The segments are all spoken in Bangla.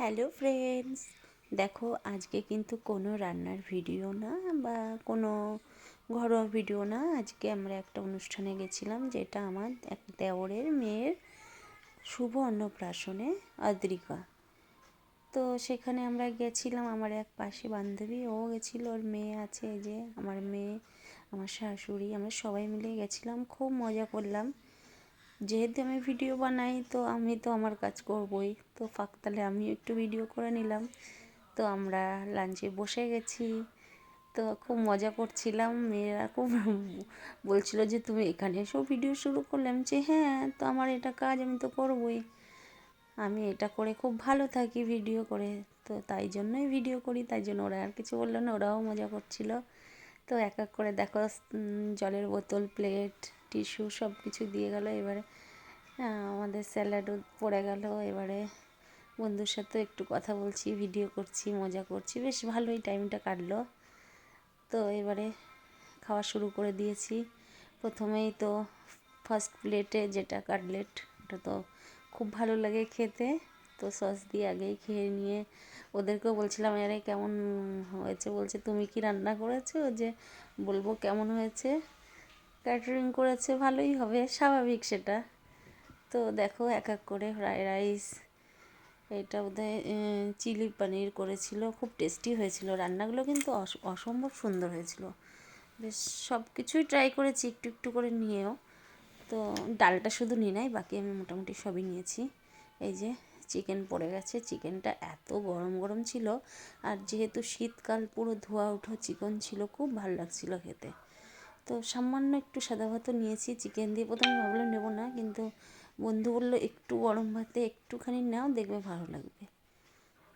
হ্যালো ফ্রেন্ডস, দেখো আজকে কিন্তু কোনো রান্নার ভিডিও না বা কোনো ঘরোয়া ভিডিও না। আজকে আমরা একটা অনুষ্ঠানে গেছিলাম, যেটা আমার এক দেওরের মেয়ের শুভ অন্নপ্রাশনে, আদ্রিকা। তো সেখানে আমরা গেছিলাম, আমার এক পাশে বান্ধবী ও গেছিলো, ওর মেয়ে আছে, এই যে আমার মেয়ে, আমার শাশুড়ি, আমরা সবাই মিলে গেছিলাম, খুব মজা করলাম। যেহেতু আমি ভিডিও বানাই, তো আমি তো আমার কাজ করবই, তো তাহলে আমি একটু ভিডিও করে নিলাম। তো আমরা লাঞ্চে বসে গেছি, তো খুব মজা করছিলাম। মেয়েরা খুব বলছিল যে তুমি এখানে এসেও ভিডিও শুরু করলাম, যে হ্যাঁ, তো আমার এটা কাজ, আমি তো করবই, আমি এটা করে খুব ভালো থাকি ভিডিও করে, তো তাই জন্যই ভিডিও করি। তাই জন্য ওরা আর কিছু বললো না, ওরাও মজা করছিল। তো এক এক করে দেখো, জলের বোতল, প্লেট, টিস্যু সব কিছু দিয়ে গেল। এবারে আমাদের স্যালাডও পড়ে গেল। এবারে বন্ধুর সাথে একটু কথা বলছি, ভিডিও করছি, মজা করছি, বেশ ভালোই টাইমটা কাটলো। তো এবারে খাওয়া শুরু করে দিয়েছি। প্রথমেই তো ফার্স্ট প্লেটে যেটা কাটলেট, ওটা তো খুব ভালো লাগে খেতে, তো সস দিয়ে আগেই খেয়ে নিয়ে ওদেরকেও বলছিলাম, আরে কেমন হয়েছে, বলছে তুমি কি রান্না করেছো, যে বলবো কেমন হয়েছে, ক্যাটারিং করেছে, ভালোই হবে, স্বাভাবিক সেটা। তো দেখো এক এক করে ফ্রাইড রাইস, এটা বোধহয় চিলি পনির করেছিল, খুব টেস্টি হয়েছিল। রান্নাগুলো কিন্তু অসম্ভব সুন্দর হয়েছিল। বেশ সব কিছুই ট্রাই করেছি একটু একটু করে নিয়েও। তো ডালটা শুধু নিয়ে নাই, বাকি আমি মোটামুটি সবই নিয়েছি। এই যে চিকেন পড়ে গেছে, চিকেনটা এত গরম গরম ছিল, আর যেহেতু শীতকাল, পুরো ধোয়া ওঠা চিকেন ছিল, খুব ভালো লাগছিল খেতে। তো সামান্য একটু সাদা ভাতও নিয়েছি চিকেন দিয়ে। প্রথমে ভাবলাম নেবো না, কিন্তু বন্ধু বললো একটু গরম ভাতে একটুখানি নাও, দেখবে ভালো লাগবে।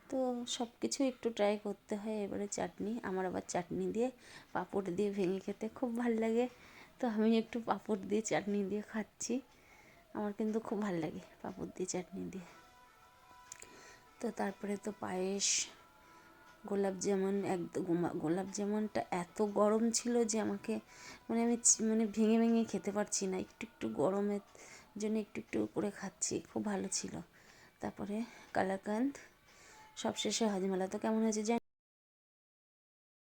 তো সব কিছু একটু ট্রাই করতে হয়। এবারে চাটনি, আমার আবার চাটনি দিয়ে পাঁপড় দিয়ে ভেঙে খেতে খুব ভালো লাগে, তো আমি একটু পাঁপড় দিয়ে চাটনি দিয়ে খাচ্ছি। আমার কিন্তু খুব ভালো লাগে পাঁপড় দিয়ে চাটনি দিয়ে। তো তারপরে তো পায়েস, গোলাপ জামুন, একদম গোলাপ জামুনটা এত গরম ছিল যে আমাকে, আমি ভেঙে ভেঙে খেতে পারছি না, একটু একটু গরমের জন্য একটু একটু করে খাচ্ছি, খুব ভালো ছিল। তারপরে কালাকাঁদ, সবশেষে হজমলা। তো কেমন হয়েছে জানি।